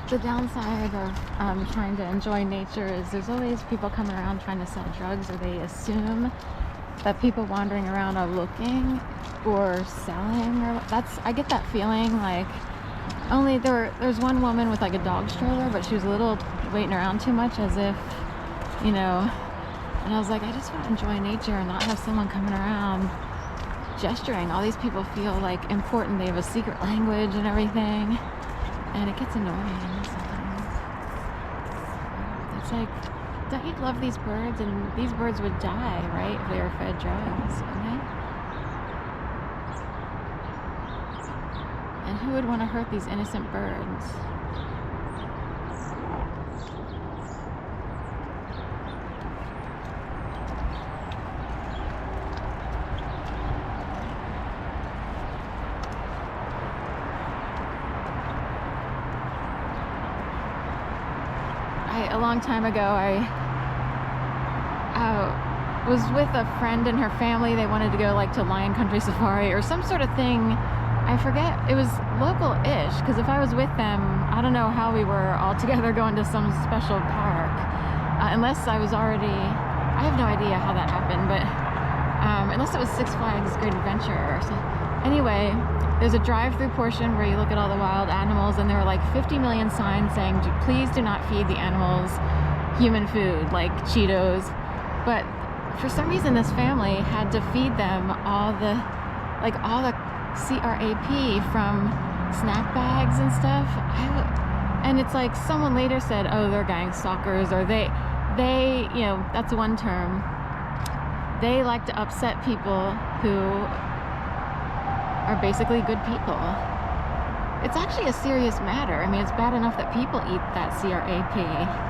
The downside of trying to enjoy nature is there's always people coming around trying to sell drugs, or they assume that people wandering around are looking or selling, or I get that feeling. Like, only there's one woman with like a dog stroller, but she was a little waiting around too much, as if, you know, and I was like, I just want to enjoy nature and not have someone coming around gesturing. All these people feel like important, they have a secret language and everything, and it gets annoying sometimes. It's like, don't you love these birds? And these birds would die, right, if they were fed drugs, wouldn't they? And who would want to hurt these innocent birds? A long time ago, I was with a friend and her family. They wanted to go like to Lion Country Safari or some sort of thing. I forget, it was local-ish, because if I was with them, I don't know how we were all together going to some special park, unless I was already, I have no idea how that happened, but unless it was Six Flags Great Adventure or something. Anyway, there's a drive-through portion where you look at all the wild animals, and there were like 50 million signs saying, please do not feed the animals human food, like Cheetos. But for some reason, this family had to feed them all the CRAP from snack bags and stuff. And it's like someone later said, oh, they're gang stalkers, or they, you know, that's one term. They like to upset people who are basically good people. It's actually a serious matter. I mean, it's bad enough that people eat that CRAP.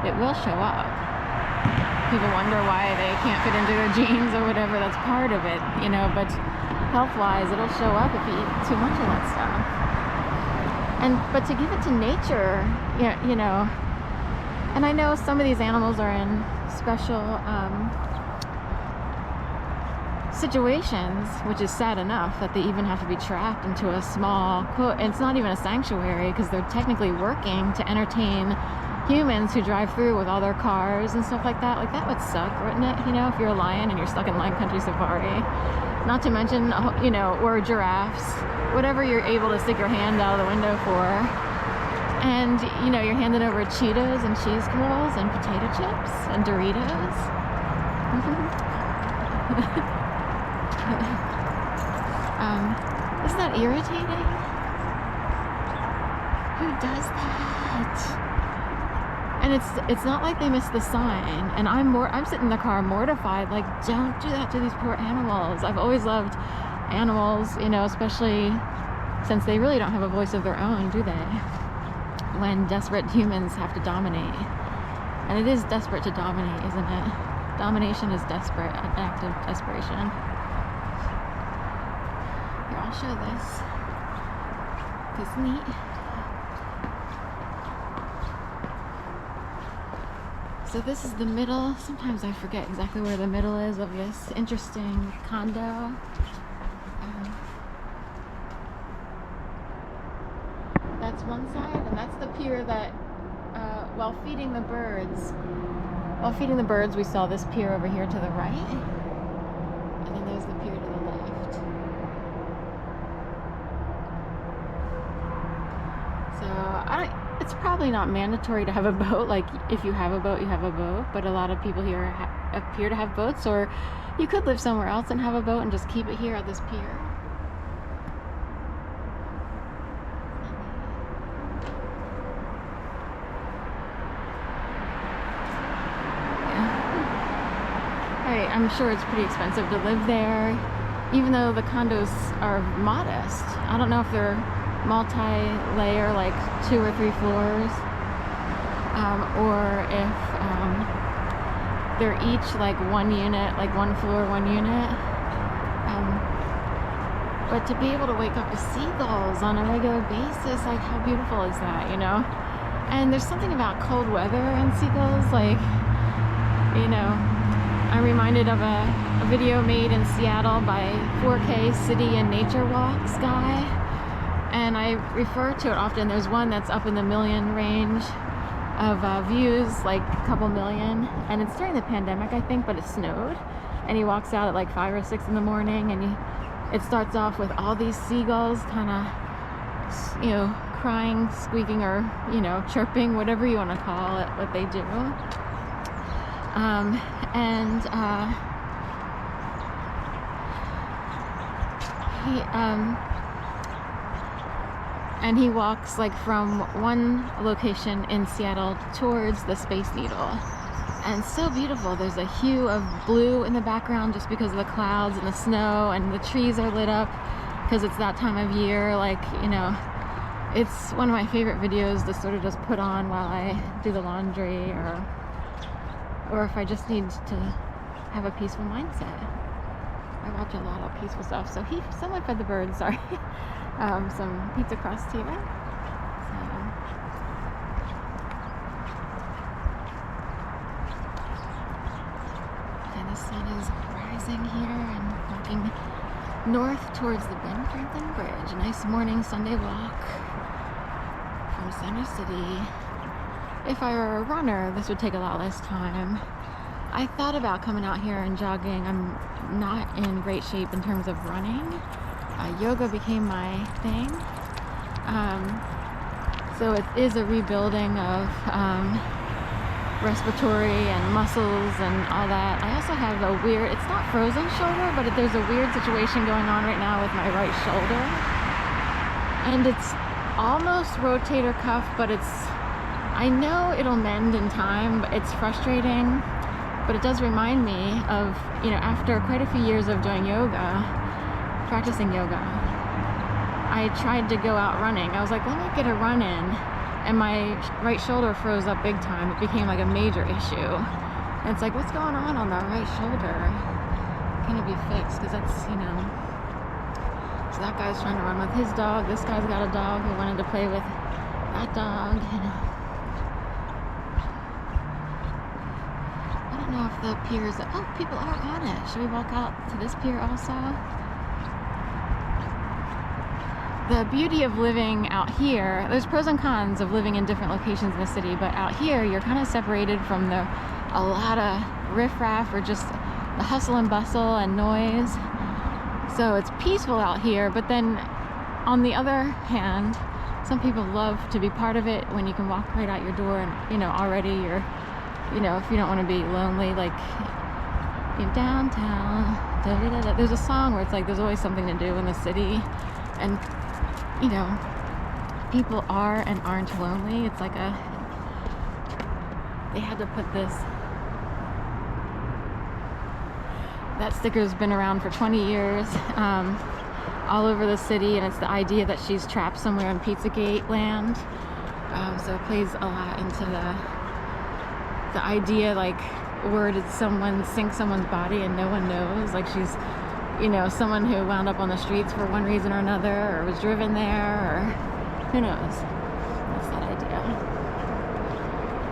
It will show up. People wonder why they can't fit into their jeans or whatever. That's part of it, you know, but health-wise, it'll show up if you eat too much of that stuff. But to give it to nature, you know, and I know some of these animals are in special situations, which is sad enough that they even have to be trapped into a small, quote, it's not even a sanctuary, because they're technically working to entertain humans who drive through with all their cars and stuff like that. Like, that would suck, wouldn't it? You know, if you're a lion and you're stuck in Lion Country Safari. Not to mention, you know, or giraffes, whatever you're able to stick your hand out of the window for. And, you know, you're handing over Cheetos and cheese curls and potato chips and Doritos. Isn't that irritating? Who does that? And it's not like they missed the sign. And I'm sitting in the car mortified, like, don't do that to these poor animals. I've always loved animals, you know, especially since they really don't have a voice of their own, do they? When desperate humans have to dominate. And it is desperate to dominate, isn't it? Domination is desperate, an act of desperation. Here, I'll show this. It's neat. So this is the middle. Sometimes I forget exactly where the middle is of this interesting condo. That's one side, and that's the pier that, while feeding the birds, we saw this pier over here to the right, and then there's the pier to the left. So it's probably not mandatory to have a boat. Like, if you have a boat, you have a boat, but a lot of people here appear to have boats, or you could live somewhere else and have a boat and just keep it here at this pier. I'm sure it's pretty expensive to live there, even though the condos are modest. I don't know if they're multi-layer, like 2 or 3 floors, or if they're each like one unit, like 1 floor, 1 unit. But to be able to wake up to seagulls on a regular basis, like, how beautiful is that, you know? And there's something about cold weather and seagulls, like, you know, I'm reminded of a video made in Seattle by 4K City and Nature Walks guy, and I refer to it often. There's one that's up in the million range of views, like a couple million, and it's during the pandemic, I think, but it snowed, and he walks out at like 5 or 6 in the morning, and it starts off with all these seagulls kind of, you know, crying, squeaking, or, you know, chirping, whatever you want to call it, what they do. And he walks like from one location in Seattle towards the Space Needle, and so beautiful. There's a hue of blue in the background just because of the clouds and the snow, and the trees are lit up because it's that time of year. Like, you know, it's one of my favorite videos to sort of just put on while I do the laundry, or if I just need to have a peaceful mindset. I watch a lot of peaceful stuff. So someone fed the birds, sorry. Some pizza crust here. And the sun is rising here, and walking north towards the Ben Franklin Bridge. A nice morning Sunday walk from Center City. If I were a runner, this would take a lot less time. I thought about coming out here and jogging. I'm not in great shape in terms of running. Yoga became my thing. So it is a rebuilding of respiratory and muscles and all that. I also have a weird, it's not frozen shoulder, but there's a weird situation going on right now with my right shoulder. And it's almost rotator cuff, but I know it'll mend in time, but it's frustrating. But it does remind me of, you know, after quite a few years of doing yoga, practicing yoga, I tried to go out running. I was like, let me get a run in, and my right shoulder froze up big time. It became like a major issue. And it's like, what's going on the right shoulder? Can it be fixed? Because that's, you know, so that guy's trying to run with his dog. This guy's got a dog who wanted to play with that dog, you know. I don't know if the pier is, oh, people are on it. Should we walk out to this pier also? The beauty of living out here, there's pros and cons of living in different locations in the city, but out here you're kind of separated from a lot of riffraff, or just the hustle and bustle and noise. So it's peaceful out here, but then on the other hand, some people love to be part of it when you can walk right out your door and, you know, already you're, you know, if you don't want to be lonely, like in downtown, da, da, da, da. There's a song where it's like there's always something to do in the city, and, you know, people are and aren't lonely. It's like they had to put this, that sticker's been around for 20 years, all over the city, and it's the idea that she's trapped somewhere in Pizzagate land. So it plays a lot into the idea, like, where did someone sink someone's body and no one knows? Like, she's, you know, someone who wound up on the streets for one reason or another, or was driven there, or who knows.